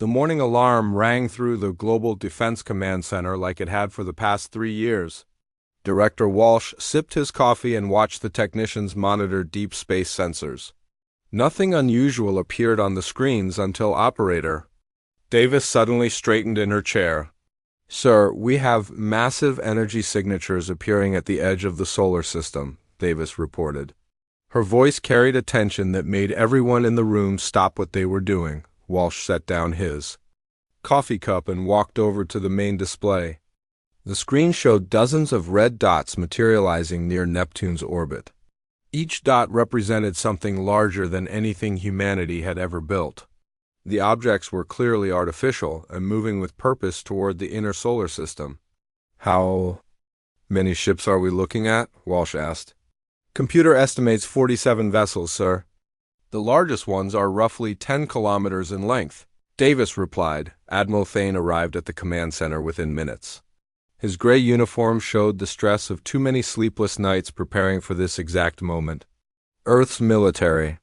The morning alarm rang through the Global Defense Command Center like it had for the past 3 years. Director Walsh sipped his coffee and watched the technicians monitor deep space sensors. Nothing unusual appeared on the screens until Operator Davis suddenly straightened in her chair. "Sir, we have massive energy signatures appearing at the edge of the solar system," Davis reported. Her voice carried a tension that made everyone in the room stop what they were doing. Walsh set down his coffee cup and walked over to the main display. The screen showed dozens of red dots materializing near Neptune's orbit. Each dot represented something larger than anything humanity had ever built. The objects were clearly artificial and moving with purpose toward the inner solar system. "How many ships are we looking at?" Walsh asked. "Computer estimates 47 vessels, sir. The largest ones are roughly 10 kilometers in length," Davis replied. Admiral Thane arrived at the command center within minutes. His gray uniform showed the stress of too many sleepless nights preparing for this exact moment. Earth's military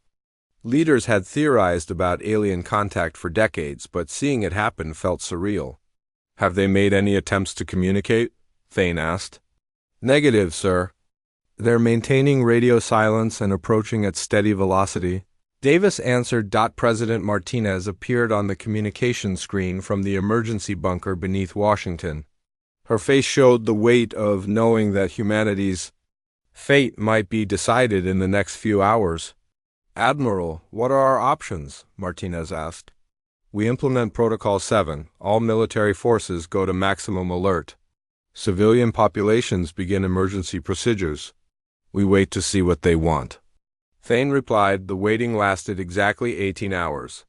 leaders had theorized about alien contact for decades, but seeing it happen felt surreal. "Have they made any attempts to communicate?" Thane asked. "Negative, sir. They're maintaining radio silence and approaching at steady velocity," Davis answered. President Martinez appeared on the communication screen from the emergency bunker beneath Washington. Her face showed the weight of knowing that humanity's fate might be decided in the next few hours. "Admiral, what are our options?" Martinez asked. "We implement Protocol 7. All military forces go to maximum alert. Civilian populations begin emergency procedures. We wait to see what they want." Thane replied. The waiting lasted exactly 18 hours.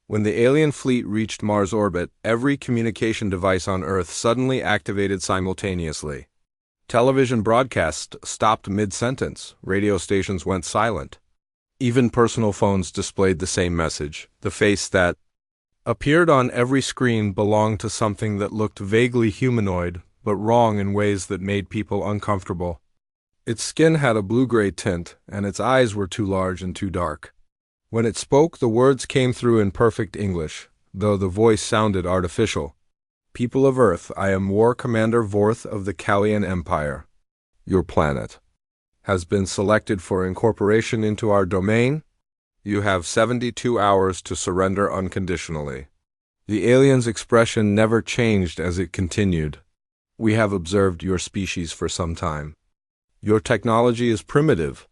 When the alien fleet reached Mars orbit, every communication device on Earth suddenly activated simultaneously. Television broadcasts stopped mid-sentence. Radio stations went silent. Even personal phones displayed the same message. The face that appeared on every screen belonged to something that looked vaguely humanoid, but wrong in ways that made people uncomfortable. Its skin had a blue-gray tint, and its eyes were too large and too dark. When it spoke, the words came through in perfect English, though the voice sounded artificial. "People of Earth, I am War Commander Vorth of the Kallian Empire. Your planet has been selected for incorporation into our domain. You have 72 hours to surrender unconditionally." The alien's expression never changed as it continued. "We have observed your species for some time. Your technology is primitive.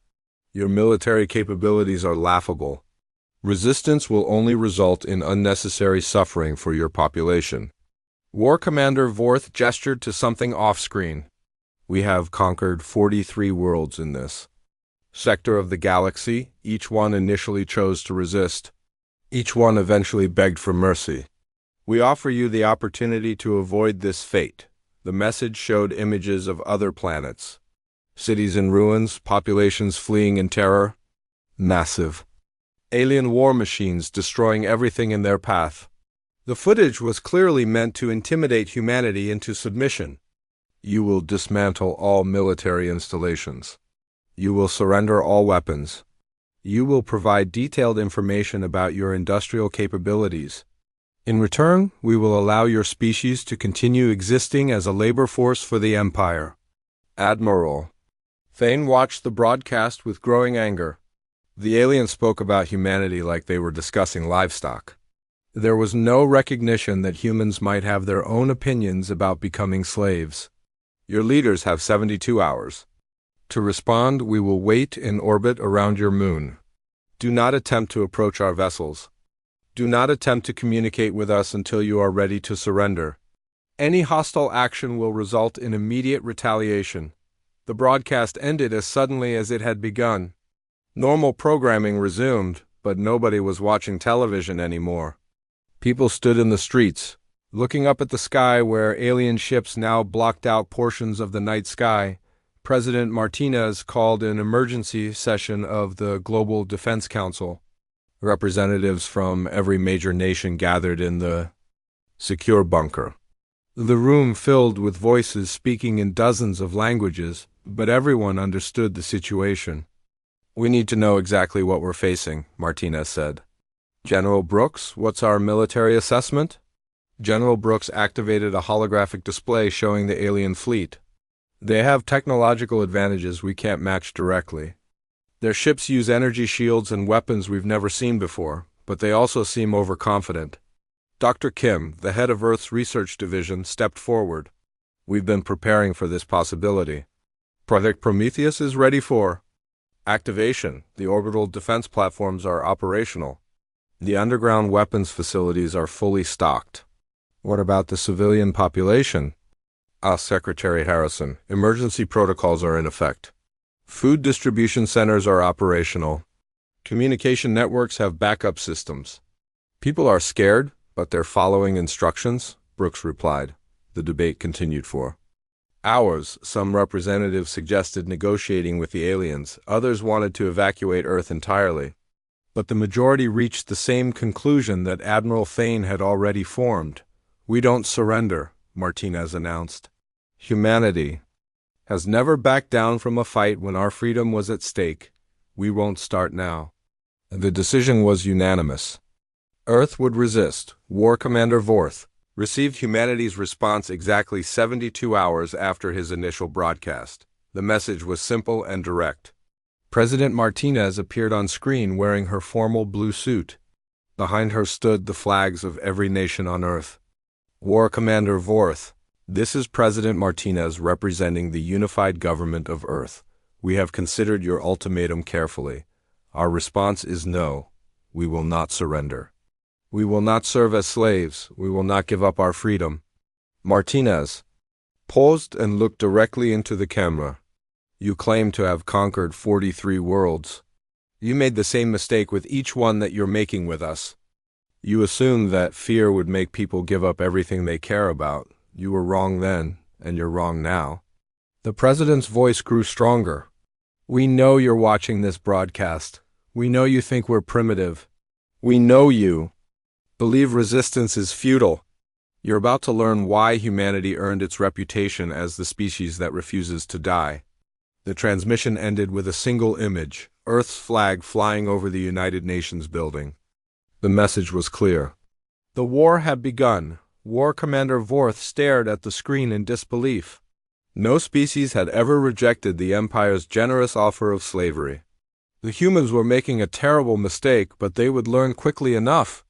Your military capabilities are laughable. Resistance will only result in unnecessary suffering for your population." War Commander Vorth gestured to something off-screen. "We have conquered 43 worlds in this sector of the galaxy. Each one initially chose to resist. Each one eventually begged for mercy. We offer you the opportunity to avoid this fate." The message showed images of other planets. Cities in ruins, populations fleeing in terror. Massive alien war machines destroying everything in their path. The footage was clearly meant to intimidate humanity into submission. "You will dismantle all military installations. You will surrender all weapons. You will provide detailed information about your industrial capabilities. In return, we will allow your species to continue existing as a labor force for the Empire." "Admiral." Thane watched the broadcast with growing anger. The alien spoke about humanity like they were discussing livestock. There was no recognition that humans might have their own opinions about becoming slaves. "Your leaders have 72 hours. To respond, we will wait in orbit around your moon. Do not attempt to approach our vessels. Do not attempt to communicate with us until you are ready to surrender. Any hostile action will result in immediate retaliation." The broadcast ended as suddenly as it had begun. Normal programming resumed, but nobody was watching television anymore. People stood in the streets, looking up at the sky where alien ships now blocked out portions of the night sky. President Martinez called an emergency session of the Global Defense Council. Representatives from every major nation gathered in the secure bunker. The room filled with voices speaking in dozens of languages, but everyone understood the situation. "We need to know exactly what we're facing," Martinez said. General Brooks, what's our military assessment? General Brooks activated a holographic display showing the alien fleet. They have technological advantages we can't match directly. Their ships use energy shields and weapons we've never seen before, but they also seem overconfident. Dr. Kim, the head of Earth's research division, stepped forward. We've been preparing for this possibility. Project Prometheus is ready for activation. The orbital defense platforms are operational. The underground weapons facilities are fully stocked. What about the civilian population? Secretary Harrison, emergency protocols are in effect. Food distribution centers are operational. Communication networks have backup systems. People are scared, but they're following instructions, Brooks replied. The debate continued for hours. Some representatives suggested negotiating with the aliens. Others wanted to evacuate Earth entirely. But the majority reached the same conclusion that Admiral Thane had already formed. We don't surrender, Martinez announced. Humanity has never backed down from a fight when our freedom was at stake. We won't start now. The decision was unanimous. Earth would resist. War Commander Vorth received humanity's response exactly 72 hours after his initial broadcast. The message was simple and direct. President Martinez appeared on screen wearing her formal blue suit. Behind her stood the flags of every nation on Earth. War Commander Vorth, this is President Martinez representing the unified government of Earth. We have considered your ultimatum carefully. Our response is no. We will not surrender. We will not serve as slaves. We will not give up our freedom. Martinez paused and looked directly into the camera. You claim to have conquered 43 worlds. You made the same mistake with each one that you're making with us. You assumed that fear would make people give up everything they care about. You were wrong then, and you're wrong now. The president's voice grew stronger. We know you're watching this broadcast. We know you think we're primitive. We know you believe resistance is futile. You're about to learn why humanity earned its reputation as the species that refuses to die. The transmission ended with a single image, Earth's flag flying over the United Nations building. The message was clear. The war had begun. War Commander Vorth stared at the screen in disbelief. No species had ever rejected the Empire's generous offer of slavery. The humans were making a terrible mistake, but they would learn quickly enough.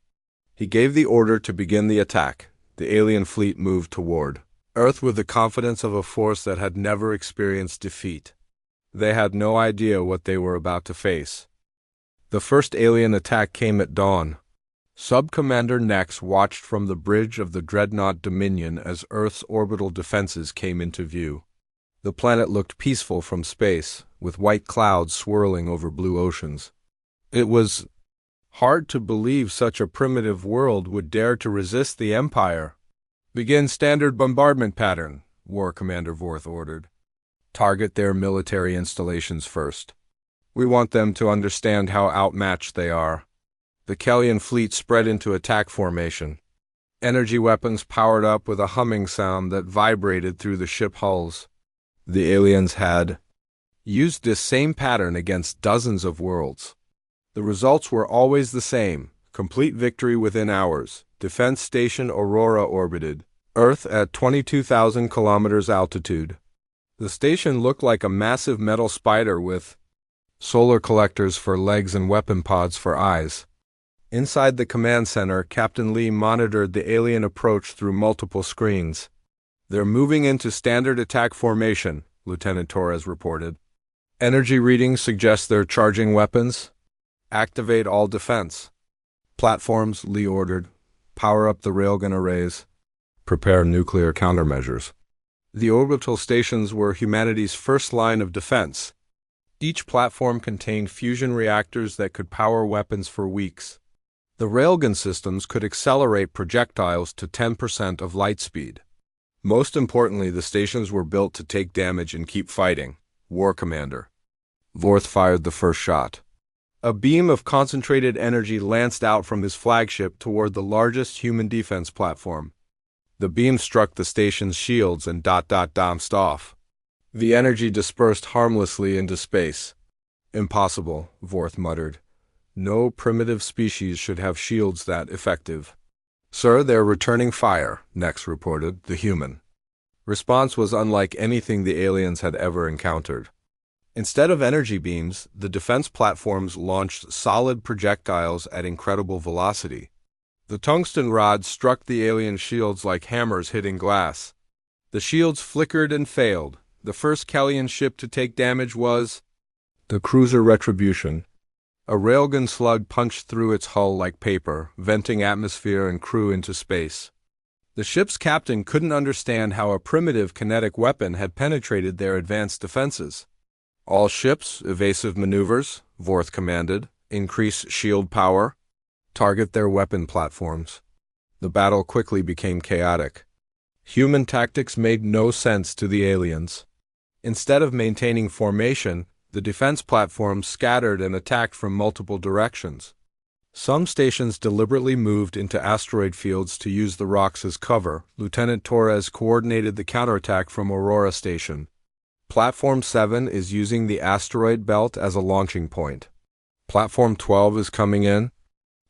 He gave the order to begin the attack. The alien fleet moved toward Earth with the confidence of a force that had never experienced defeat. They had no idea what they were about to face. The first alien attack came at dawn. Sub-Commander Nex watched from the bridge of the dreadnought Dominion as Earth's orbital defenses came into view. The planet looked peaceful from space, with white clouds swirling over blue oceans. It was hard to believe such a primitive world would dare to resist the Empire. Begin standard bombardment pattern, War Commander Vorth ordered. Target their military installations first. We want them to understand how outmatched they are. The Kellian fleet spread into attack formation. Energy weapons powered up with a humming sound that vibrated through the ship hulls. The aliens had used this same pattern against dozens of worlds. The results were always the same: complete victory within hours. Defense Station Aurora orbited Earth at 22,000 kilometers altitude. The station looked like a massive metal spider with solar collectors for legs and weapon pods for eyes. Inside the command center, Captain Lee monitored the alien approach through multiple screens. They're moving into standard attack formation, Lieutenant Torres reported. Energy readings suggest they're charging weapons. Activate all defense platforms, Lee ordered. Power up the railgun arrays. Prepare nuclear countermeasures. The orbital stations were humanity's first line of defense. Each platform contained fusion reactors that could power weapons for weeks. The railgun systems could accelerate projectiles to 10% of light speed. Most importantly, the stations were built to take damage and keep fighting. War Commander Vorth fired the first shot. A beam of concentrated energy lanced out from his flagship toward the largest human defense platform. The beam struck the station's shields and bounced off. The energy dispersed harmlessly into space. Impossible, Vorth muttered. No primitive species should have shields that effective. Sir, they're returning fire, Nex reported, the human. Response was unlike anything the aliens had ever encountered. Instead of energy beams, the defense platforms launched solid projectiles at incredible velocity. The tungsten rods struck the alien shields like hammers hitting glass. The shields flickered and failed. The first Kellian ship to take damage was the cruiser Retribution. A railgun slug punched through its hull like paper, venting atmosphere and crew into space. The ship's captain couldn't understand how a primitive kinetic weapon had penetrated their advanced defenses. All ships, evasive maneuvers, Vorth commanded. Increase shield power. Target their weapon platforms. The battle quickly became chaotic. Human tactics made no sense to the aliens. Instead of maintaining formation, the defense platforms scattered and attacked from multiple directions. Some stations deliberately moved into asteroid fields to use the rocks as cover. Lieutenant Torres coordinated the counterattack from Aurora Station. Platform 7 is using the asteroid belt as a launching point. Platform 12 is coming in.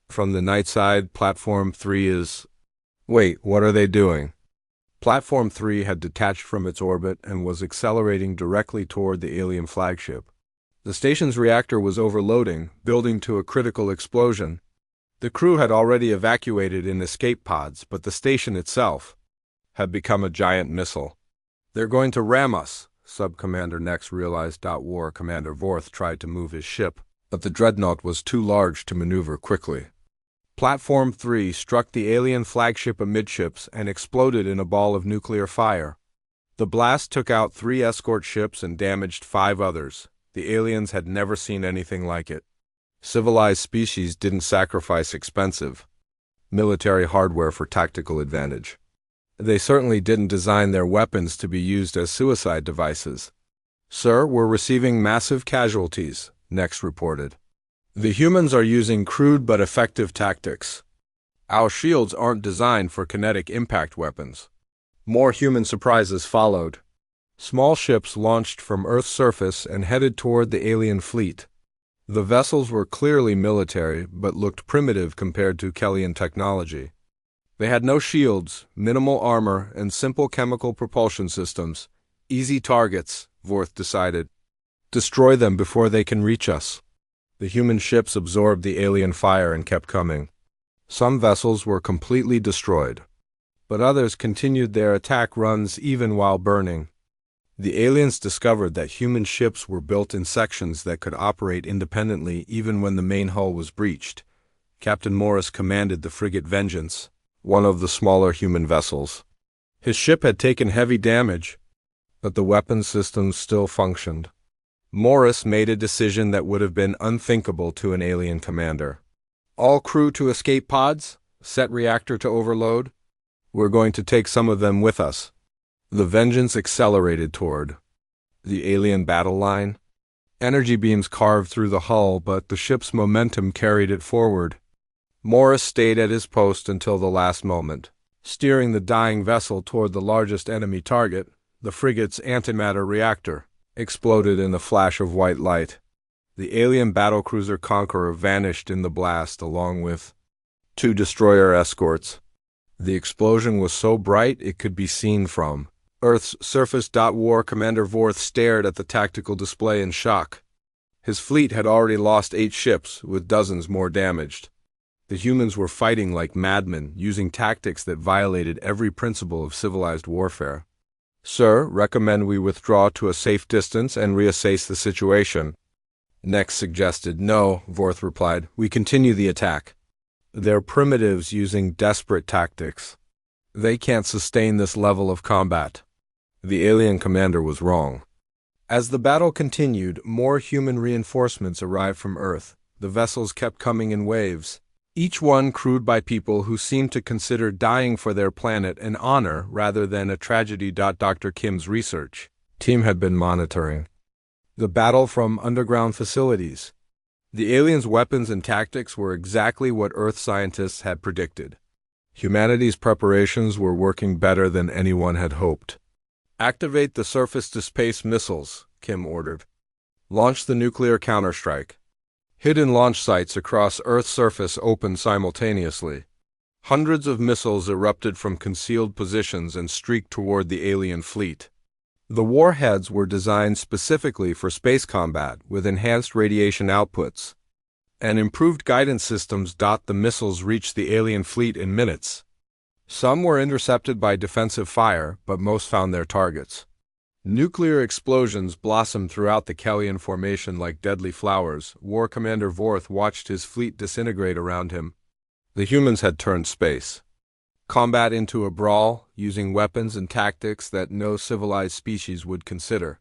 From the night side, Platform 3 is... Wait, what are they doing? Platform 3 had detached from its orbit and was accelerating directly toward the alien flagship. The station's reactor was overloading, building to a critical explosion. The crew had already evacuated in escape pods, but the station itself had become a giant missile. They're going to ram us, Sub-Commander Nex realized. War Commander Vorth tried to move his ship, but the dreadnought was too large to maneuver quickly. Platform 3 struck the alien flagship amidships and exploded in a ball of nuclear fire. The blast took out 3 escort ships and damaged 5 others. The aliens had never seen anything like it. Civilized species didn't sacrifice expensive military hardware for tactical advantage. They certainly didn't design their weapons to be used as suicide devices. Sir, we're receiving massive casualties, Nex reported. The humans are using crude but effective tactics. Our shields aren't designed for kinetic impact weapons. More human surprises followed. Small ships launched from Earth's surface and headed toward the alien fleet. The vessels were clearly military, but looked primitive compared to Kellian technology. They had no shields, minimal armor, and simple chemical propulsion systems. Easy targets, Vorth decided. Destroy them before they can reach us. The human ships absorbed the alien fire and kept coming. Some vessels were completely destroyed, but others continued their attack runs even while burning. The aliens discovered that human ships were built in sections that could operate independently even when the main hull was breached. Captain Morris commanded the frigate Vengeance, one of the smaller human vessels. His ship had taken heavy damage, but the weapon systems still functioned. Morris made a decision that would have been unthinkable to an alien commander. All crew to escape pods, set reactor to overload. We're going to take some of them with us. The Vengeance accelerated toward the alien battle line. Energy beams carved through the hull, but the ship's momentum carried it forward. Morris stayed at his post until the last moment, steering the dying vessel toward the largest enemy target. The frigate's antimatter reactor exploded in a flash of white light. The alien battlecruiser Conqueror vanished in the blast along with 2 destroyer escorts. The explosion was so bright it could be seen from Earth's surface. War Commander Vorth stared at the tactical display in shock. His fleet had already lost 8 ships, with dozens more damaged. The humans were fighting like madmen, using tactics that violated every principle of civilized warfare. Sir, recommend we withdraw to a safe distance and reassess the situation. Nex suggested. No, Vorth replied. We continue the attack. They're primitives using desperate tactics. They can't sustain this level of combat. The alien commander was wrong. As the battle continued, more human reinforcements arrived from Earth. The vessels kept coming in waves, each one crewed by people who seemed to consider dying for their planet an honor rather than a tragedy. Dr. Kim's research team had been monitoring the battle from underground facilities. The aliens' weapons and tactics were exactly what Earth scientists had predicted. Humanity's preparations were working better than anyone had hoped. Activate the surface-to-space missiles, Kim ordered. Launch the nuclear counterstrike. Hidden launch sites across Earth's surface opened simultaneously. Hundreds of missiles erupted from concealed positions and streaked toward the alien fleet. The warheads were designed specifically for space combat, with enhanced radiation outputs, and improved guidance systems. The missiles reached the alien fleet in minutes. Some were intercepted by defensive fire, but most found their targets. Nuclear explosions blossomed throughout the Kellian formation like deadly flowers. War Commander Vorth watched his fleet disintegrate around him. The humans had turned space combat into a brawl, using weapons and tactics that no civilized species would consider.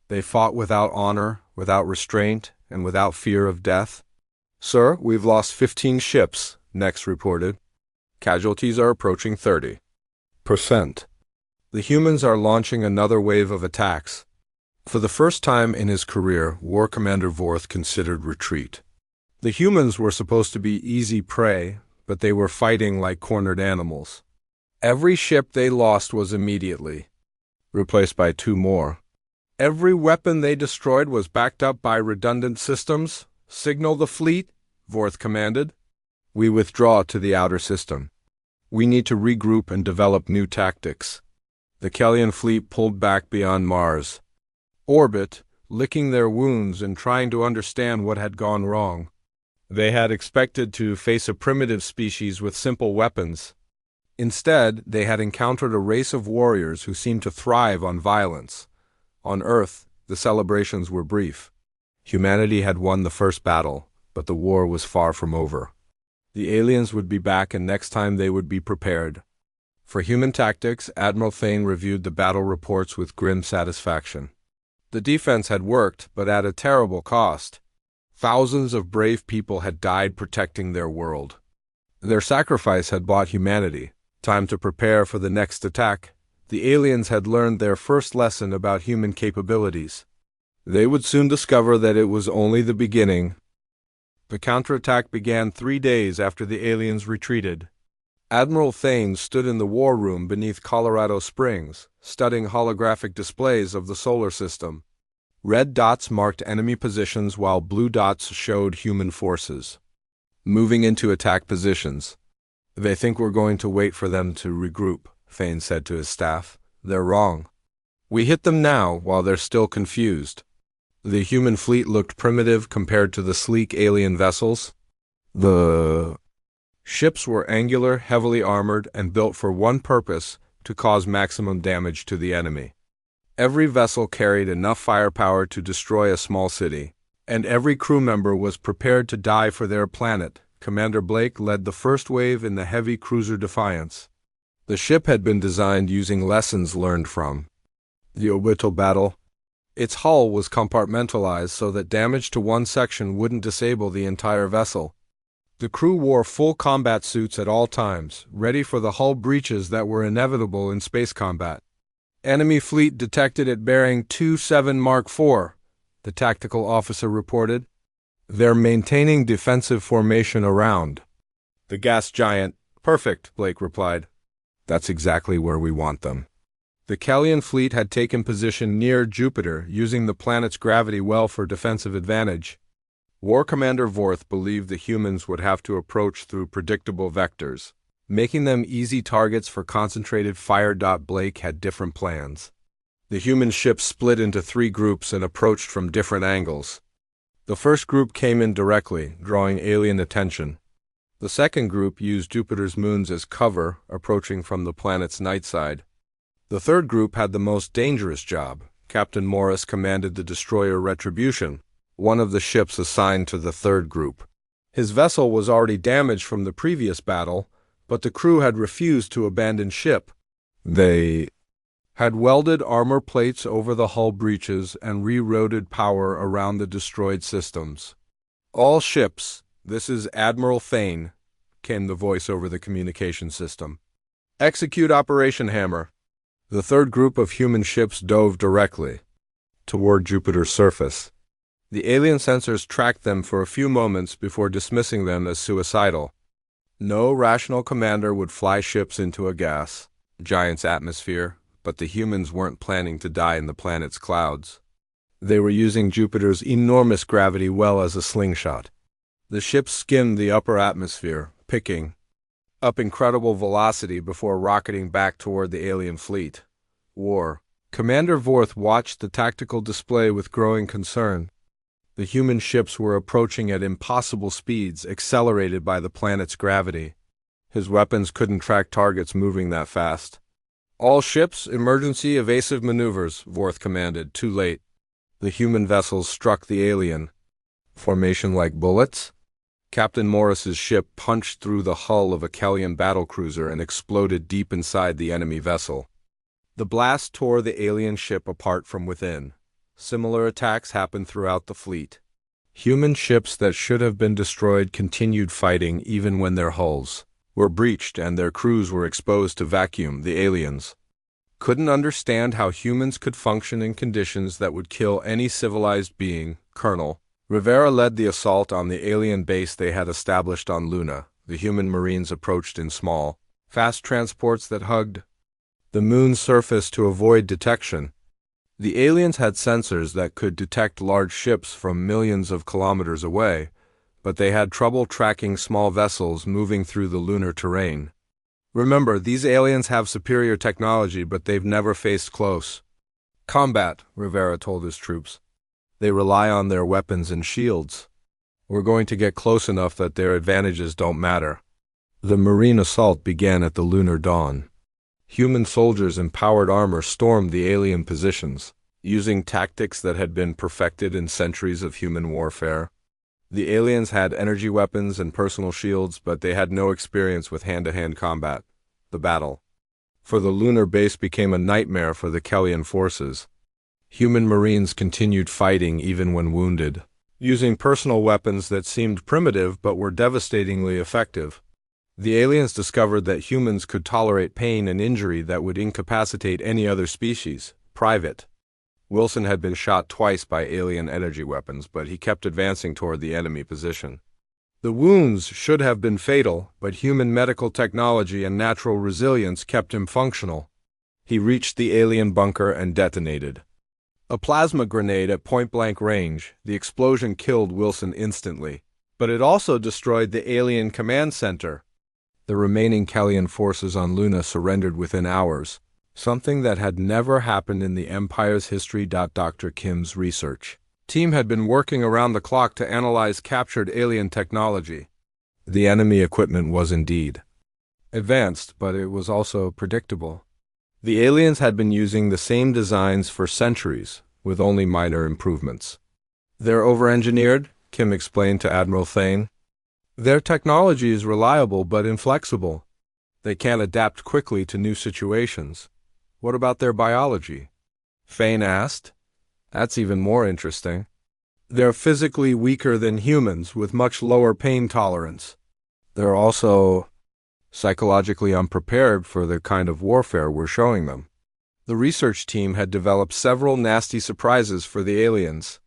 They fought without honor, without restraint, and without fear of death. "Sir, we've lost 15 ships," Nex reported. "Casualties are approaching 30%. The humans are launching another wave of attacks." For the first time in his career, War Commander Vorth considered retreat. The humans were supposed to be easy prey, but they were fighting like cornered animals. Every ship they lost was immediately replaced by 2 more. Every weapon they destroyed was backed up by redundant systems. "Signal the fleet," Vorth commanded. "We withdraw to the outer system. We need to regroup and develop new tactics." The Kellian fleet pulled back beyond Mars' orbit, licking their wounds and trying to understand what had gone wrong. They had expected to face a primitive species with simple weapons. Instead, they had encountered a race of warriors who seemed to thrive on violence. On Earth, the celebrations were brief. Humanity had won the first battle, but the war was far from over. The aliens would be back, and next time they would be prepared. For human tactics, Admiral Thane reviewed the battle reports with grim satisfaction. The defense had worked, but at a terrible cost. Thousands of brave people had died protecting their world. Their sacrifice had bought humanity time to prepare for the next attack. The aliens had learned their first lesson about human capabilities. They would soon discover that it was only the beginning. The counterattack began 3 days after the aliens retreated. Admiral Thane stood in the war room beneath Colorado Springs, studying holographic displays of the solar system. Red dots marked enemy positions while blue dots showed human forces moving into attack positions. "They think we're going to wait for them to regroup," Thane said to his staff. "They're wrong. We hit them now while they're still confused." The human fleet looked primitive compared to the sleek alien vessels. The ships were angular, heavily armored, and built for one purpose: to cause maximum damage to the enemy. Every vessel carried enough firepower to destroy a small city, and every crew member was prepared to die for their planet. Commander Blake led the first wave in the heavy cruiser Defiance. The ship had been designed using lessons learned from the orbital battle. Its hull was compartmentalized so that damage to one section wouldn't disable the entire vessel. The crew wore full combat suits at all times, ready for the hull breaches that were inevitable in space combat. "Enemy fleet detected at bearing 27 Mark IV, the tactical officer reported. "They're maintaining defensive formation around the gas giant." "Perfect," Blake replied. "That's exactly where we want them." The Kellian fleet had taken position near Jupiter, using the planet's gravity well for defensive advantage. War Commander Vorth believed the humans would have to approach through predictable vectors, making them easy targets for concentrated fire. Blake had different plans. The human ships split into 3 groups and approached from different angles. The first group came in directly, drawing alien attention. The second group used Jupiter's moons as cover, approaching from the planet's night side. The third group had the most dangerous job. Captain Morris commanded the destroyer Retribution, one of the ships assigned to the third group. His vessel was already damaged from the previous battle, but the crew had refused to abandon ship. They had welded armor plates over the hull breaches and rerouted power around the destroyed systems. "All ships, this is Admiral Thane," came the voice over the communication system. "Execute Operation Hammer." The third group of human ships dove directly toward Jupiter's surface. The alien sensors tracked them for a few moments before dismissing them as suicidal. No rational commander would fly ships into a gas giant's atmosphere, but the humans weren't planning to die in the planet's clouds. They were using Jupiter's enormous gravity well as a slingshot. The ship skimmed the upper atmosphere, picking up incredible velocity before rocketing back toward the alien fleet. War. Commander Vorth watched the tactical display with growing concern. The human ships were approaching at impossible speeds, accelerated by the planet's gravity. His weapons couldn't track targets moving that fast. "All ships, emergency evasive maneuvers," Vorth commanded, too late. The human vessels struck the alien. Formation like bullets? Captain Morris's ship punched through the hull of a Kellion battlecruiser and exploded deep inside the enemy vessel. The blast tore the alien ship apart from within. Similar attacks happened throughout the fleet. Human ships that should have been destroyed continued fighting even when their hulls were breached and their crews were exposed to vacuum. The aliens couldn't understand how humans could function in conditions that would kill any civilized being. Colonel Rivera led the assault on the alien base they had established on Luna. The human Marines approached in small, fast transports that hugged the moon's surface to avoid detection. The aliens had sensors that could detect large ships from millions of kilometers away, but they had trouble tracking small vessels moving through the lunar terrain. "Remember, these aliens have superior technology, but they've never faced close combat," Rivera told his troops. "They rely on their weapons and shields. We're going to get close enough that their advantages don't matter." The Marine assault began at the lunar dawn. Human soldiers in powered armor stormed the alien positions, using tactics that had been perfected in centuries of human warfare. The aliens had energy weapons and personal shields, but they had no experience with hand-to-hand combat. The battle for the lunar base became a nightmare for the Kellion forces. Human Marines continued fighting even when wounded, using personal weapons that seemed primitive but were devastatingly effective. The aliens discovered that humans could tolerate pain and injury that would incapacitate any other species. Private Wilson had been shot twice by alien energy weapons, but he kept advancing toward the enemy position. The wounds should have been fatal, but human medical technology and natural resilience kept him functional. He reached the alien bunker and detonated a plasma grenade at point-blank range. The explosion killed Wilson instantly, but it also destroyed the alien command center. The remaining Kellion forces on Luna surrendered within hours, something that had never happened in the Empire's history. Dr. Kim's research team had been working around the clock to analyze captured alien technology. The enemy equipment was indeed advanced, but it was also predictable. The aliens had been using the same designs for centuries, with only minor improvements. "They're over-engineered," Kim explained to Admiral Thane. "Their technology is reliable but inflexible. They can't adapt quickly to new situations." "What about their biology?" Thane asked. "That's even more interesting." "They're physically weaker than humans, with much lower pain tolerance. They're also psychologically unprepared for the kind of warfare we're showing them." The research team had developed several nasty surprises for the aliens.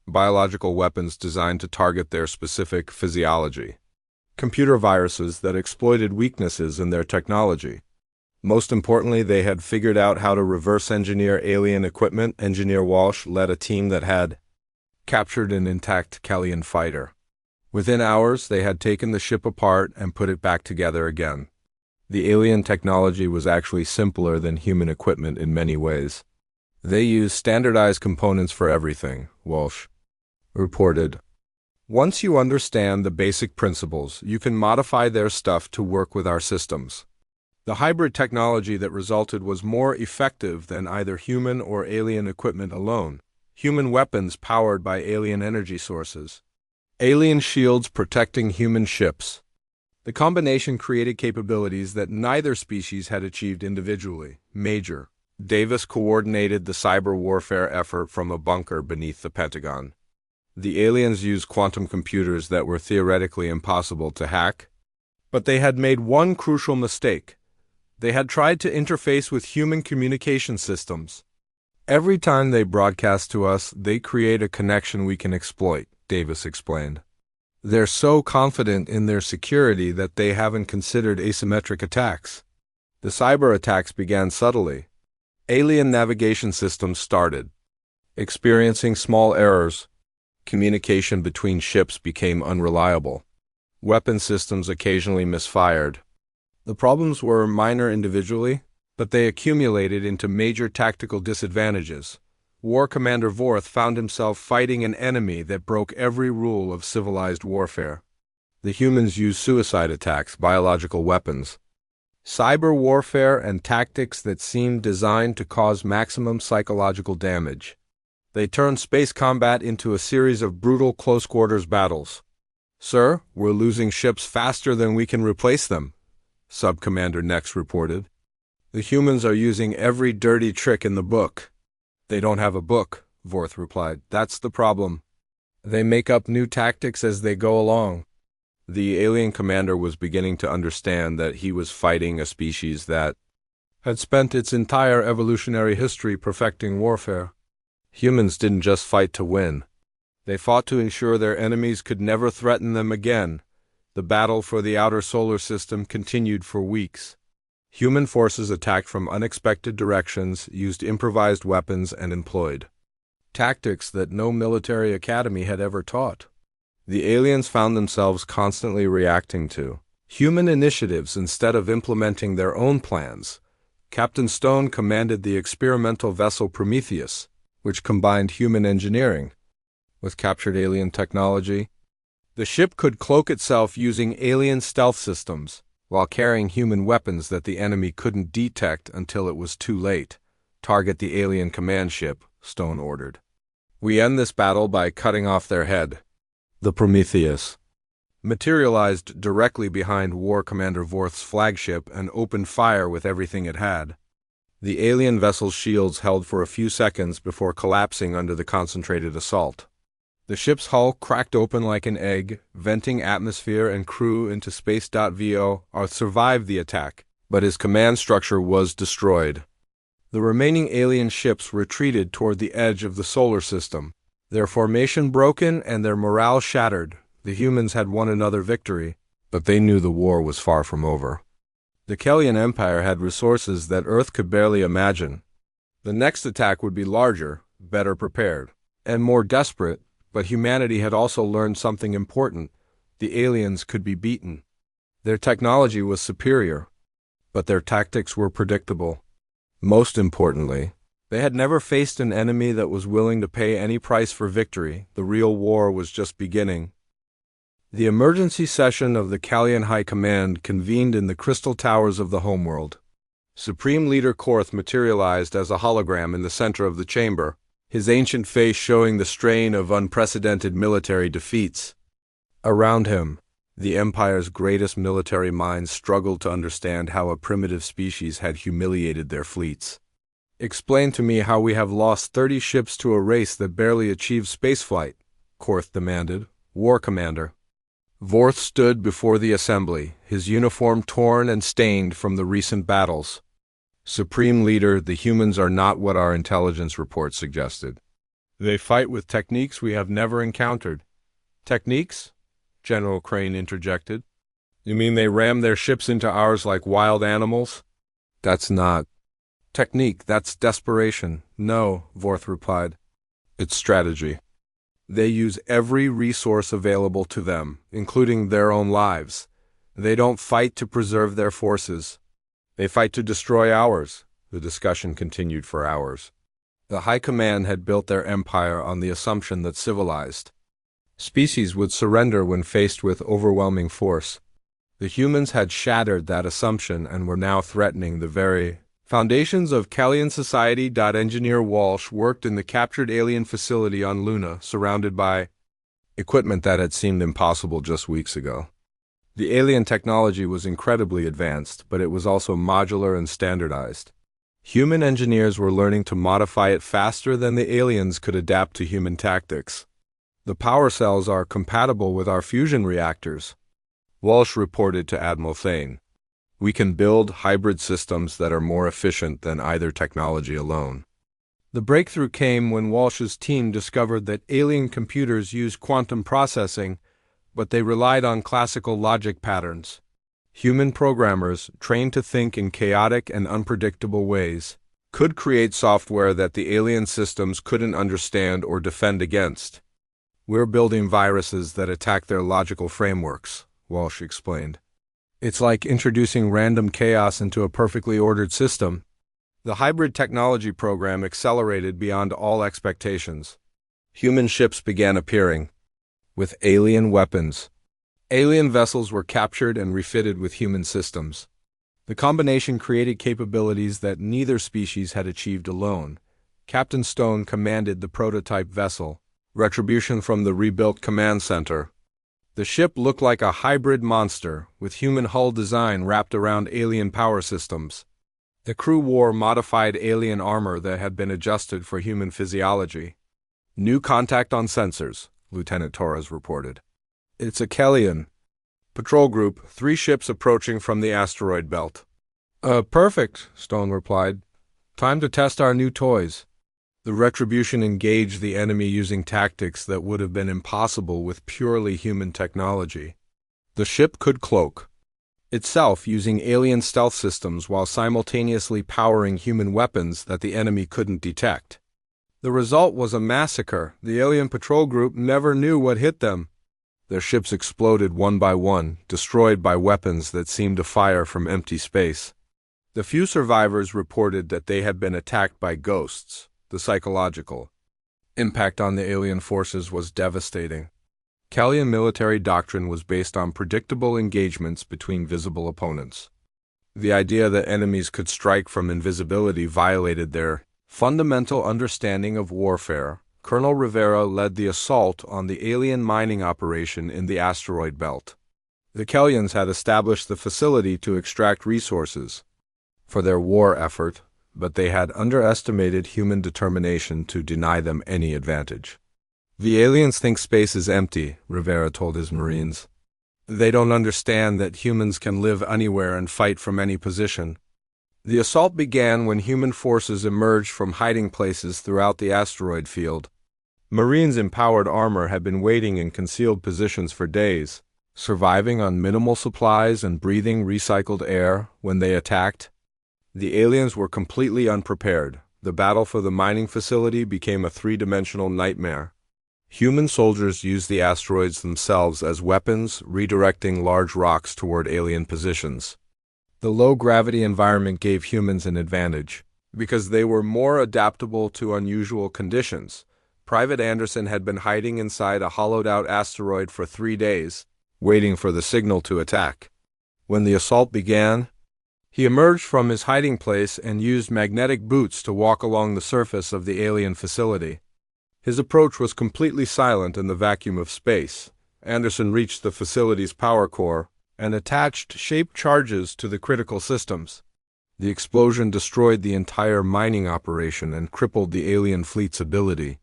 Biological weapons designed to target their specific physiology. Computer viruses that exploited weaknesses in their technology. Most importantly, they had figured out how to reverse engineer alien equipment. Engineer Walsh led a team that had captured an intact Kellion fighter. Within hours, they had taken the ship apart and put it back together again. The alien technology was actually simpler than human equipment in many ways. "They use standardized components for everything," Walsh reported. "Once you understand the basic principles, you can modify their stuff to work with our systems." The hybrid technology that resulted was more effective than either human or alien equipment alone. Human weapons powered by alien energy sources. Alien shields protecting human ships. The combination created capabilities that neither species had achieved individually. Major Davis coordinated the cyber warfare effort from a bunker beneath the Pentagon. The aliens used quantum computers that were theoretically impossible to hack, but they had made one crucial mistake. They had tried to interface with human communication systems. "Every time they broadcast to us, they create a connection we can exploit," Davis explained. "They're so confident in their security that they haven't considered asymmetric attacks." The cyber attacks began subtly. Alien navigation systems started experiencing small errors. Communication between ships became unreliable. Weapon systems occasionally misfired. The problems were minor individually, but they accumulated into major tactical disadvantages. War Commander Vorth found himself fighting an enemy that broke every rule of civilized warfare. The humans used suicide attacks, biological weapons, cyber warfare, and tactics that seemed designed to cause maximum psychological damage. They turned space combat into a series of brutal close-quarters battles. "Sir, we're losing ships faster than we can replace them," Sub-Commander Nex reported. "The humans are using every dirty trick in the book." "They don't have a book," Vorth replied. "That's the problem. They make up new tactics as they go along." The alien commander was beginning to understand that he was fighting a species that had spent its entire evolutionary history perfecting warfare. Humans didn't just fight to win. They fought to ensure their enemies could never threaten them again. The battle for the outer solar system continued for weeks. Human forces attacked from unexpected directions, used improvised weapons, and employed tactics that no military academy had ever taught. The aliens found themselves constantly reacting to human initiatives instead of implementing their own plans. Captain Stone commanded the experimental vessel Prometheus, which combined human engineering with captured alien technology. The ship could cloak itself using alien stealth systems, while carrying human weapons that the enemy couldn't detect until it was too late. "Target the alien command ship," Stone ordered. "We end this battle by cutting off their head." The Prometheus materialized directly behind War Commander Vorth's flagship and opened fire with everything it had. The alien vessel's shields held for a few seconds before collapsing under the concentrated assault. The ship's hull cracked open like an egg, venting atmosphere and crew into space.vo. Arth survived the attack, but his command structure was destroyed. The remaining alien ships retreated toward the edge of the solar system, their formation broken and their morale shattered. The humans had won another victory, but they knew the war was far from over. The Kellyan Empire had resources that Earth could barely imagine. The next attack would be larger, better prepared, and more desperate, but humanity had also learned something important. The aliens could be beaten. Their technology was superior, but their tactics were predictable. Most importantly, they had never faced an enemy that was willing to pay any price for victory. The real war was just beginning. The emergency session of the Kellyan High Command convened in the crystal towers of the homeworld. Supreme Leader Korth materialized as a hologram in the center of the chamber, his ancient face showing the strain of unprecedented military defeats. Around him, the Empire's greatest military minds struggled to understand how a primitive species had humiliated their fleets. "Explain to me how we have lost 30 ships to a race that barely achieved spaceflight," Korth demanded. "War Commander." Vorth stood before the assembly, his uniform torn and stained from the recent battles. "Supreme Leader, the humans are not what our intelligence reports suggested. They fight with techniques we have never encountered." "Techniques?" General Crane interjected. "You mean they ram their ships into ours like wild animals?" "That's not technique, that's desperation." "No," Vorth replied. "It's strategy. They use every resource available to them, including their own lives. They don't fight to preserve their forces. They fight to destroy ours." The discussion continued for hours. The High Command had built their empire on the assumption that civilized species would surrender when faced with overwhelming force. The humans had shattered that assumption and were now threatening the very foundations of Kellyan society. Engineer Walsh worked in the captured alien facility on Luna, surrounded by equipment that had seemed impossible just weeks ago. The alien technology was incredibly advanced, but it was also modular and standardized. Human engineers were learning to modify it faster than the aliens could adapt to human tactics. "The power cells are compatible with our fusion reactors," Walsh reported to Admiral Thane. "We can build hybrid systems that are more efficient than either technology alone." The breakthrough came when Walsh's team discovered that alien computers used quantum processing, but they relied on classical logic patterns. Human programmers, trained to think in chaotic and unpredictable ways, could create software that the alien systems couldn't understand or defend against. We're building viruses that attack their logical frameworks, Walsh explained. It's like introducing random chaos into a perfectly ordered system. The hybrid technology program accelerated beyond all expectations. Human ships began appearing, with alien weapons. Alien vessels were captured and refitted with human systems. The combination created capabilities that neither species had achieved alone. Captain Stone commanded the prototype vessel, Retribution from the rebuilt command center. The ship looked like a hybrid monster, with human hull design wrapped around alien power systems. The crew wore modified alien armor that had been adjusted for human physiology. New contact on sensors, Lieutenant Torres reported. It's a Kellion. Patrol group, 3 ships approaching from the asteroid belt. Perfect, Stone replied. Time to test our new toys. The Retribution engaged the enemy using tactics that would have been impossible with purely human technology. The ship could cloak itself using alien stealth systems while simultaneously powering human weapons that the enemy couldn't detect. The result was a massacre. The alien patrol group never knew what hit them. Their ships exploded one by one, destroyed by weapons that seemed to fire from empty space. The few survivors reported that they had been attacked by ghosts. The psychological impact on the alien forces was devastating. Kellion military doctrine was based on predictable engagements between visible opponents. The idea that enemies could strike from invisibility violated their fundamental understanding of warfare. Colonel Rivera led the assault on the alien mining operation in the asteroid belt. The Kellions had established the facility to extract resources for their war effort, but they had underestimated human determination to deny them any advantage. The aliens think space is empty, Rivera told his Marines. They don't understand that humans can live anywhere and fight from any position. The assault began when human forces emerged from hiding places throughout the asteroid field. Marines in powered armor had been waiting in concealed positions for days, surviving on minimal supplies and breathing recycled air when they attacked. The aliens were completely unprepared. The battle for the mining facility became a 3-dimensional nightmare. Human soldiers used the asteroids themselves as weapons, redirecting large rocks toward alien positions. The low-gravity environment gave humans an advantage, because they were more adaptable to unusual conditions. Private Anderson had been hiding inside a hollowed-out asteroid for 3 days, waiting for the signal to attack. When the assault began, he emerged from his hiding place and used magnetic boots to walk along the surface of the alien facility. His approach was completely silent in the vacuum of space. Anderson reached the facility's power core and attached shaped charges to the critical systems. The explosion destroyed the entire mining operation and crippled the alien fleet's ability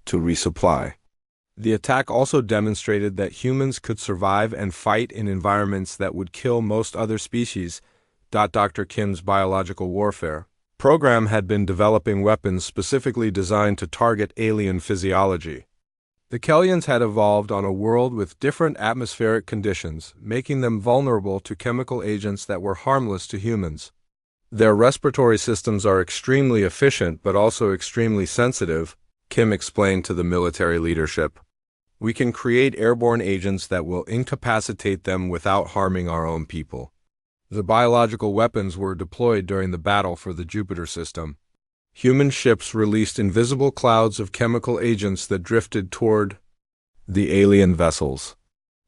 to resupply. The attack also demonstrated that humans could survive and fight in environments that would kill most other species. Dr. Kim's biological warfare program had been developing weapons specifically designed to target alien physiology. The Kellions had evolved on a world with different atmospheric conditions, making them vulnerable to chemical agents that were harmless to humans. Their respiratory systems are extremely efficient but also extremely sensitive, Kim explained to the military leadership. We can create airborne agents that will incapacitate them without harming our own people. The biological weapons were deployed during the battle for the Jupiter system. Human ships released invisible clouds of chemical agents that drifted toward the alien vessels.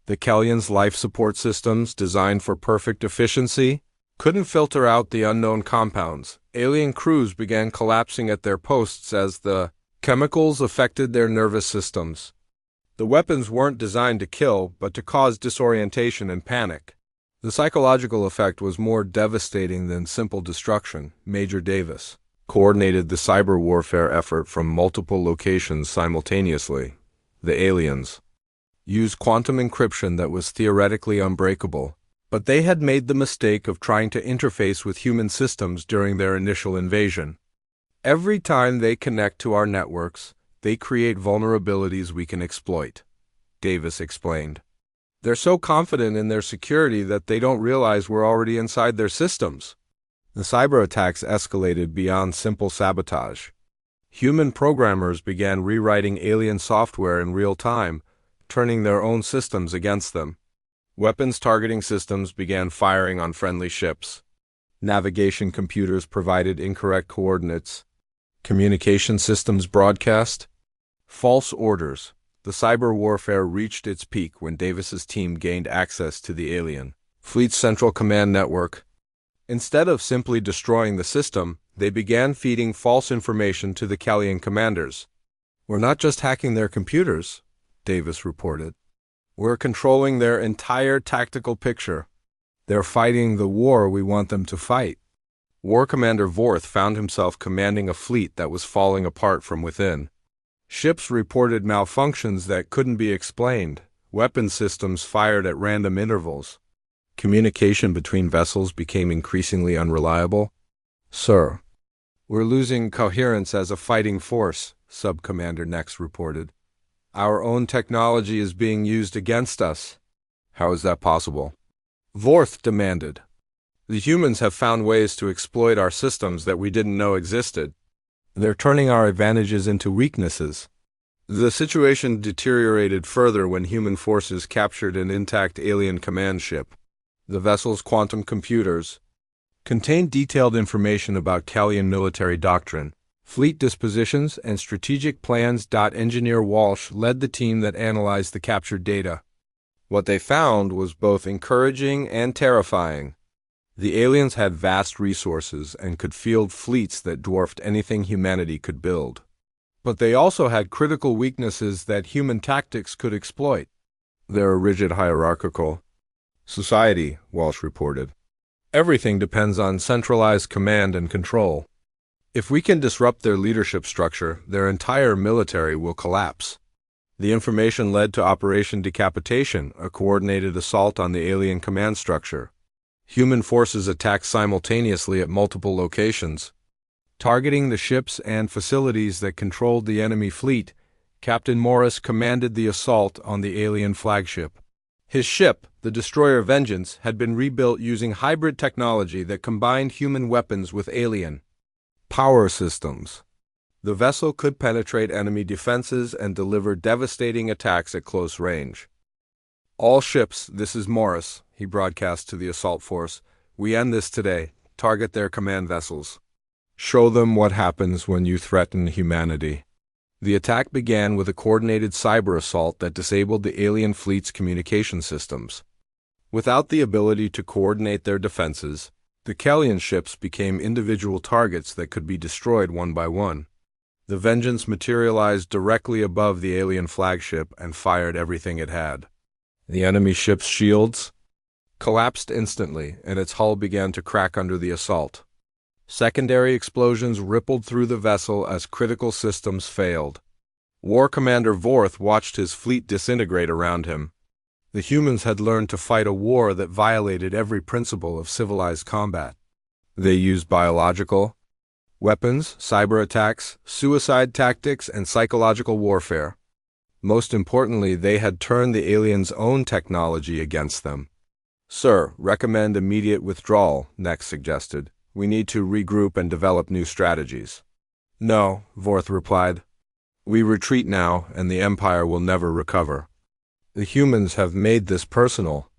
The Kellions' life support systems, designed for perfect efficiency, couldn't filter out the unknown compounds. Alien crews began collapsing at their posts as the chemicals affected their nervous systems. The weapons weren't designed to kill, but to cause disorientation and panic. The psychological effect was more devastating than simple destruction. Major Davis coordinated the cyber warfare effort from multiple locations simultaneously. The aliens used quantum encryption that was theoretically unbreakable, but they had made the mistake of trying to interface with human systems during their initial invasion. Every time they connect to our networks, they create vulnerabilities we can exploit, Davis explained. They're so confident in their security that they don't realize we're already inside their systems. The cyber attacks escalated beyond simple sabotage. Human programmers began rewriting alien software in real time, turning their own systems against them. Weapons targeting systems began firing on friendly ships. Navigation computers provided incorrect coordinates. Communication systems broadcast false orders. The cyber warfare reached its peak when Davis's team gained access to the alien fleet's central command network. Instead of simply destroying the system, they began feeding false information to the Callian commanders. "We're not just hacking their computers," Davis reported. "We're controlling their entire tactical picture. They're fighting the war we want them to fight." War Commander Vorth found himself commanding a fleet that was falling apart from within. Ships reported malfunctions that couldn't be explained. Weapon systems fired at random intervals. Communication between vessels became increasingly unreliable. "Sir, we're losing coherence as a fighting force," Sub-Commander Nex reported. "Our own technology is being used against us." "How is that possible?" Vorth demanded. "The humans have found ways to exploit our systems that we didn't know existed. They're turning our advantages into weaknesses." The situation deteriorated further when human forces captured an intact alien command ship. The vessel's quantum computers contained detailed information about Callian military doctrine, fleet dispositions, and strategic plans. Engineer Walsh led the team that analyzed the captured data. What they found was both encouraging and terrifying. The aliens had vast resources and could field fleets that dwarfed anything humanity could build. But they also had critical weaknesses that human tactics could exploit. "They're a rigid hierarchical society," Walsh reported. "Everything depends on centralized command and control. If we can disrupt their leadership structure, their entire military will collapse." The information led to Operation Decapitation, a coordinated assault on the alien command structure. Human forces attacked simultaneously at multiple locations. Targeting the ships and facilities that controlled the enemy fleet, Captain Morris commanded the assault on the alien flagship. His ship, the destroyer Vengeance, had been rebuilt using hybrid technology that combined human weapons with alien power systems. The vessel could penetrate enemy defenses and deliver devastating attacks at close range. "All ships, this is Morris," he broadcast to the assault force. "We end this today. Target their command vessels. Show them what happens when you threaten humanity." The attack began with a coordinated cyber assault that disabled the alien fleet's communication systems. Without the ability to coordinate their defenses, the Callian ships became individual targets that could be destroyed one by one. The Vengeance materialized directly above the alien flagship and fired everything it had. The enemy ship's shields collapsed instantly, and its hull began to crack under the assault. Secondary explosions rippled through the vessel as critical systems failed. War Commander Vorth watched his fleet disintegrate around him. The humans had learned to fight a war that violated every principle of civilized combat. They used biological weapons, cyber attacks, suicide tactics, and psychological warfare. Most importantly, they had turned the aliens' own technology against them. "Sir, recommend immediate withdrawal," Nex suggested. "We need to regroup and develop new strategies." "No," Vorth replied. "We retreat now, and the Empire will never recover. The humans have made this personal."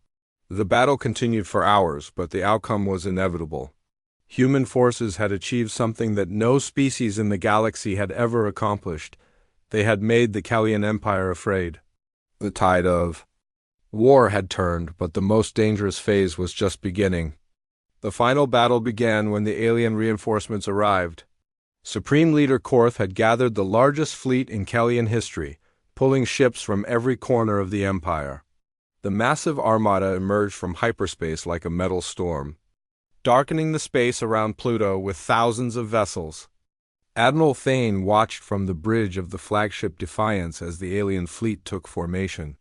The battle continued for hours, but the outcome was inevitable. Human forces had achieved something that no species in the galaxy had ever accomplished. They had made the Callian Empire afraid. The tide of war had turned, but the most dangerous phase was just beginning. The final battle began when the alien reinforcements arrived. Supreme Leader Korth had gathered the largest fleet in Callian history, pulling ships from every corner of the Empire. The massive armada emerged from hyperspace like a metal storm, darkening the space around Pluto with thousands of vessels. Admiral Thane watched from the bridge of the flagship Defiance as the alien fleet took formation.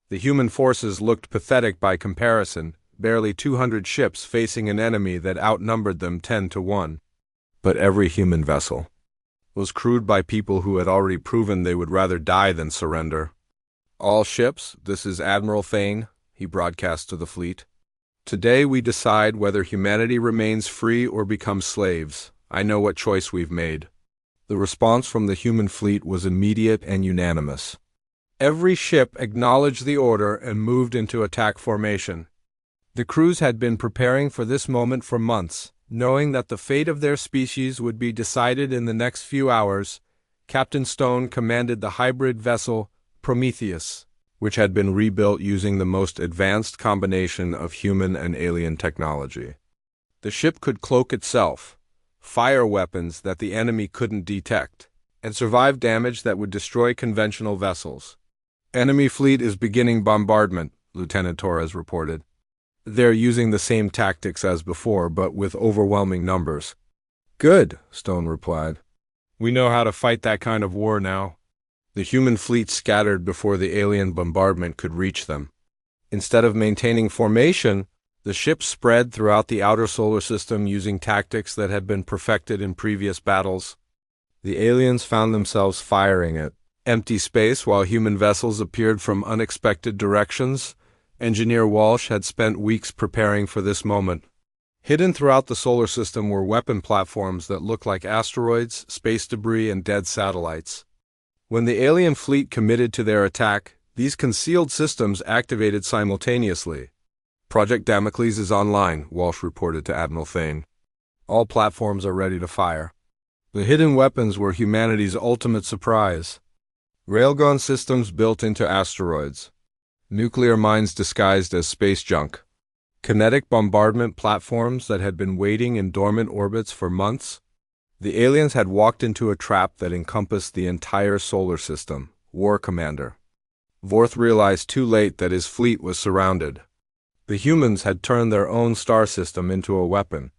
The human forces looked pathetic by comparison, barely 200 ships facing an enemy that outnumbered them 10 to 1. But every human vessel was crewed by people who had already proven they would rather die than surrender. "All ships, this is Admiral Thane," he broadcast to the fleet. "Today we decide whether humanity remains free or becomes slaves. I know what choice we've made." The response from the human fleet was immediate and unanimous. Every ship acknowledged the order and moved into attack formation. The crews had been preparing for this moment for months, knowing that the fate of their species would be decided in the next few hours. Captain Stone commanded the hybrid vessel Prometheus, which had been rebuilt using the most advanced combination of human and alien technology. The ship could cloak itself, fire weapons that the enemy couldn't detect, and survive damage that would destroy conventional vessels. "Enemy fleet is beginning bombardment," Lieutenant Torres reported. "They're using the same tactics as before, but with overwhelming numbers." "Good," Stone replied. "We know how to fight that kind of war now." The human fleet scattered before the alien bombardment could reach them. Instead of maintaining formation, the ships spread throughout the outer solar system using tactics that had been perfected in previous battles. The aliens found themselves firing at empty space while human vessels appeared from unexpected directions. Engineer Walsh had spent weeks preparing for this moment. Hidden throughout the solar system were weapon platforms that looked like asteroids, space debris, and dead satellites. When the alien fleet committed to their attack, these concealed systems activated simultaneously. "Project Damocles is online," Walsh reported to Admiral Thane. "All platforms are ready to fire." The hidden weapons were humanity's ultimate surprise. Railgun systems built into asteroids. Nuclear mines disguised as space junk. Kinetic bombardment platforms that had been waiting in dormant orbits for months. The aliens had walked into a trap that encompassed the entire solar system. War Commander Vorth realized too late that his fleet was surrounded. The humans had turned their own star system into a weapon.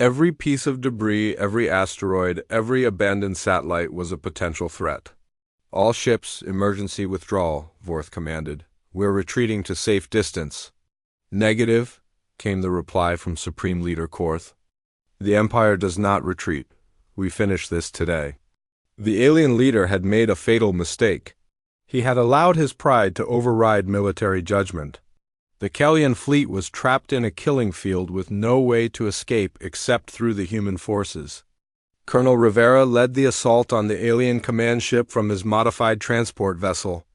Every piece of debris, every asteroid, every abandoned satellite was a potential threat. "All ships, emergency withdrawal," Vorth commanded. "We're retreating to safe distance." "Negative," came the reply from Supreme Leader Korth. "The Empire does not retreat. We finish this today." The alien leader had made a fatal mistake. He had allowed his pride to override military judgment. The Kellyan fleet was trapped in a killing field with no way to escape except through the human forces. Colonel Rivera led the assault on the alien command ship from his modified transport vessel.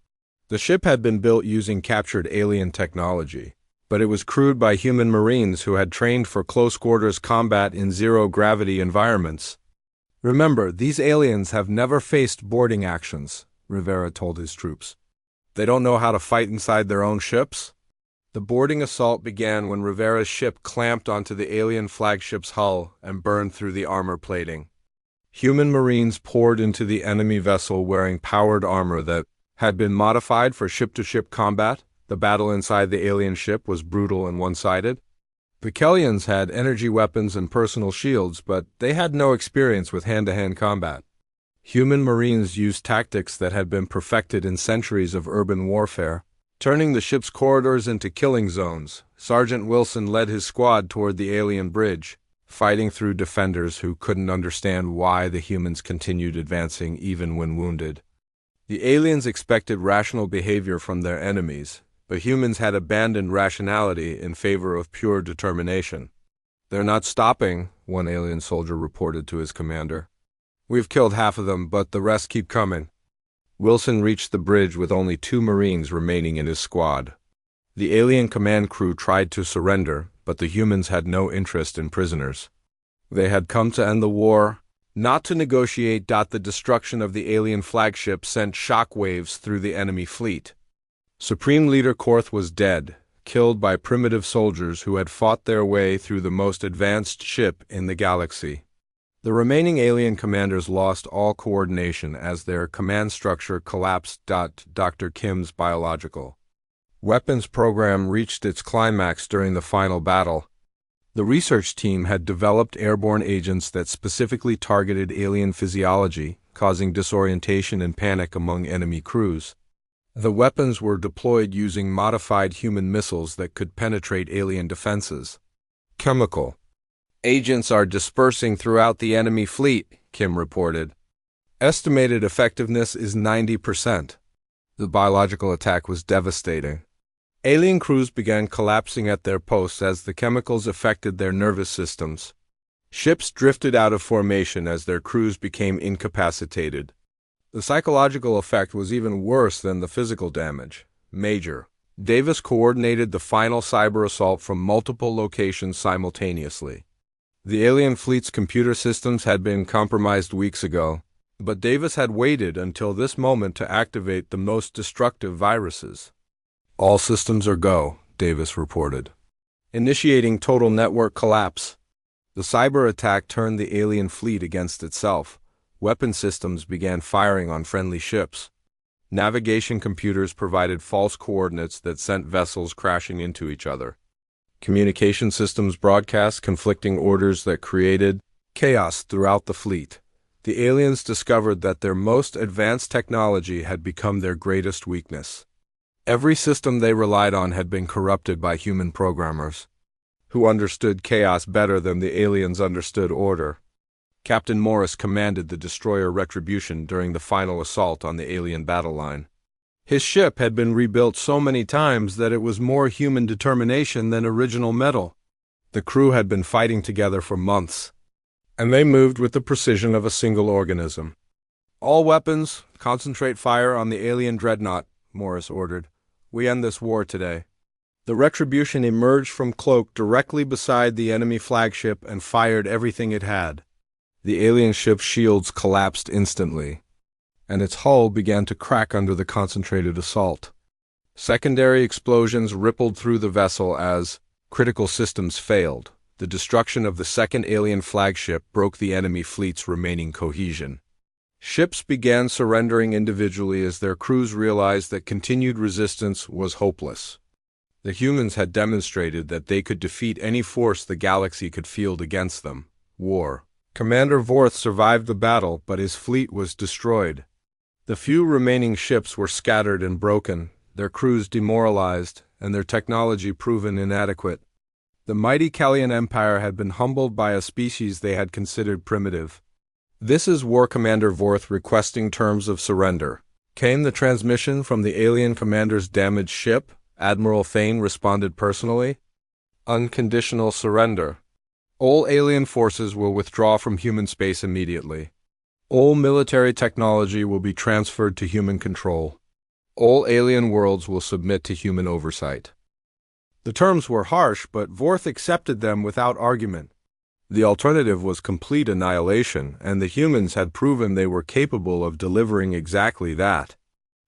The ship had been built using captured alien technology, but it was crewed by human Marines who had trained for close-quarters combat in zero-gravity environments. "Remember, these aliens have never faced boarding actions," Rivera told his troops. "They don't know how to fight inside their own ships." The boarding assault began when Rivera's ship clamped onto the alien flagship's hull and burned through the armor plating. Human Marines poured into the enemy vessel wearing powered armor that had been modified for ship-to-ship combat. The battle inside the alien ship was brutal and one-sided. The Kellyans had energy weapons and personal shields, but they had no experience with hand-to-hand combat. Human Marines used tactics that had been perfected in centuries of urban warfare, turning the ship's corridors into killing zones. Sergeant Wilson led his squad toward the alien bridge, fighting through defenders who couldn't understand why the humans continued advancing even when wounded. The aliens expected rational behavior from their enemies, but humans had abandoned rationality in favor of pure determination. "They're not stopping," one alien soldier reported to his commander. "We've killed half of them, but the rest keep coming." Wilson reached the bridge with only 2 Marines remaining in his squad. The alien command crew tried to surrender, but the humans had no interest in prisoners. They had come to end the war, not to negotiate. The destruction of the alien flagship sent shockwaves through the enemy fleet. Supreme Leader Korth was dead, killed by primitive soldiers who had fought their way through the most advanced ship in the galaxy. The remaining alien commanders lost all coordination as their command structure collapsed. Dr. Kim's biological weapons program reached its climax during the final battle. The research team had developed airborne agents that specifically targeted alien physiology, causing disorientation and panic among enemy crews. The weapons were deployed using modified human missiles that could penetrate alien defenses. Chemical agents are dispersing throughout the enemy fleet, Kim reported. Estimated effectiveness is 90%. The biological attack was devastating. Alien crews began collapsing at their posts as the chemicals affected their nervous systems. Ships drifted out of formation as their crews became incapacitated. The psychological effect was even worse than the physical damage. Major. Davis coordinated the final cyber assault from multiple locations simultaneously. The alien fleet's computer systems had been compromised weeks ago, but Davis had waited until this moment to activate the most destructive viruses. All systems are go, Davis reported. Initiating total network collapse. The cyber attack turned the alien fleet against itself. Weapon systems began firing on friendly ships. Navigation computers provided false coordinates that sent vessels crashing into each other. Communication systems broadcast conflicting orders that created chaos throughout the fleet. The aliens discovered that their most advanced technology had become their greatest weakness. Every system they relied on had been corrupted by human programmers, who understood chaos better than the aliens understood order. Captain Morris commanded the destroyer Retribution during the final assault on the alien battle line. His ship had been rebuilt so many times that it was more human determination than original metal. The crew had been fighting together for months, and they moved with the precision of a single organism. "All weapons, concentrate fire on the alien dreadnought," Morris ordered. "We end this war today." The Retribution emerged from cloak directly beside the enemy flagship and fired everything it had. The alien ship's shields collapsed instantly, and its hull began to crack under the concentrated assault. Secondary explosions rippled through the vessel as critical systems failed. The destruction of the second alien flagship broke the enemy fleet's remaining cohesion. Ships began surrendering individually as their crews realized that continued resistance was hopeless. The humans had demonstrated that they could defeat any force the galaxy could field against them. War. Commander Vorth survived the battle, but his fleet was destroyed. The few remaining ships were scattered and broken, their crews demoralized, and their technology proven inadequate. The mighty Callian Empire had been humbled by a species they had considered primitive. "This is War Commander Vorth requesting terms of surrender," came the transmission from the alien commander's damaged ship. Admiral Thane responded personally. "Unconditional surrender. All alien forces will withdraw from human space immediately. All military technology will be transferred to human control. All alien worlds will submit to human oversight." The terms were harsh, but Vorth accepted them without argument. The alternative was complete annihilation, and the humans had proven they were capable of delivering exactly that.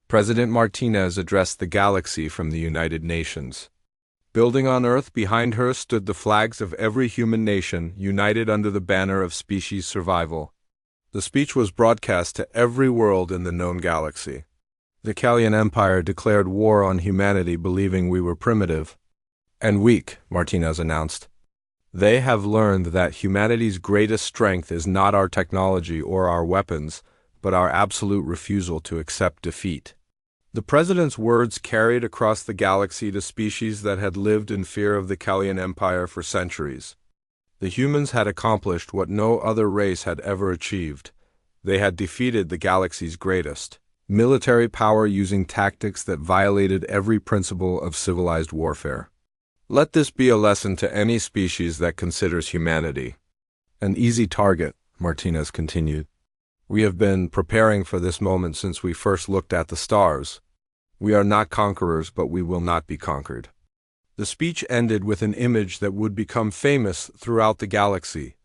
President Martinez addressed the galaxy from the United Nations. Building on Earth behind her stood the flags of every human nation, united under the banner of species survival. The speech was broadcast to every world in the known galaxy. The Callian Empire declared war on humanity, believing we were primitive and weak, Martinez announced. "They have learned that humanity's greatest strength is not our technology or our weapons, but our absolute refusal to accept defeat." The president's words carried across the galaxy to species that had lived in fear of the Callian Empire for centuries. The humans had accomplished what no other race had ever achieved. They had defeated the galaxy's greatest military power using tactics that violated every principle of civilized warfare. Let this be a lesson to any species that considers humanity an easy target, Martinez continued. "We have been preparing for this moment since we first looked at the stars. We are not conquerors, but we will not be conquered." The speech ended with an image that would become famous throughout the galaxy: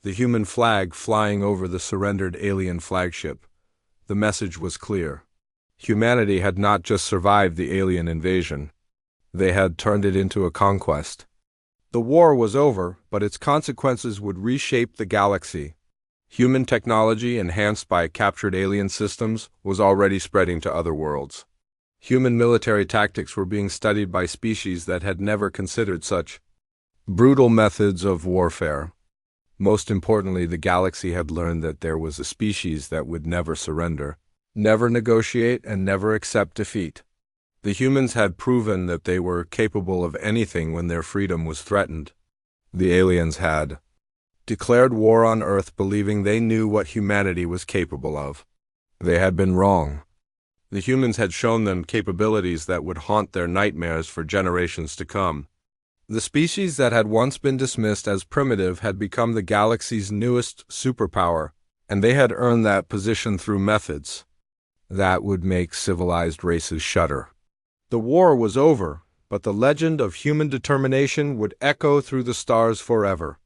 the human flag flying over the surrendered alien flagship. The message was clear. Humanity had not just survived the alien invasion. They had turned it into a conquest. The war was over, but its consequences would reshape the galaxy. Human technology, enhanced by captured alien systems, was already spreading to other worlds. Human military tactics were being studied by species that had never considered such brutal methods of warfare. Most importantly, the galaxy had learned that there was a species that would never surrender, never negotiate, and never accept defeat. The humans had proven that they were capable of anything when their freedom was threatened. The aliens had declared war on Earth, believing they knew what humanity was capable of. They had been wrong. The humans had shown them capabilities that would haunt their nightmares for generations to come. The species that had once been dismissed as primitive had become the galaxy's newest superpower, and they had earned that position through methods that would make civilized races shudder. The war was over, but the legend of human determination would echo through the stars forever.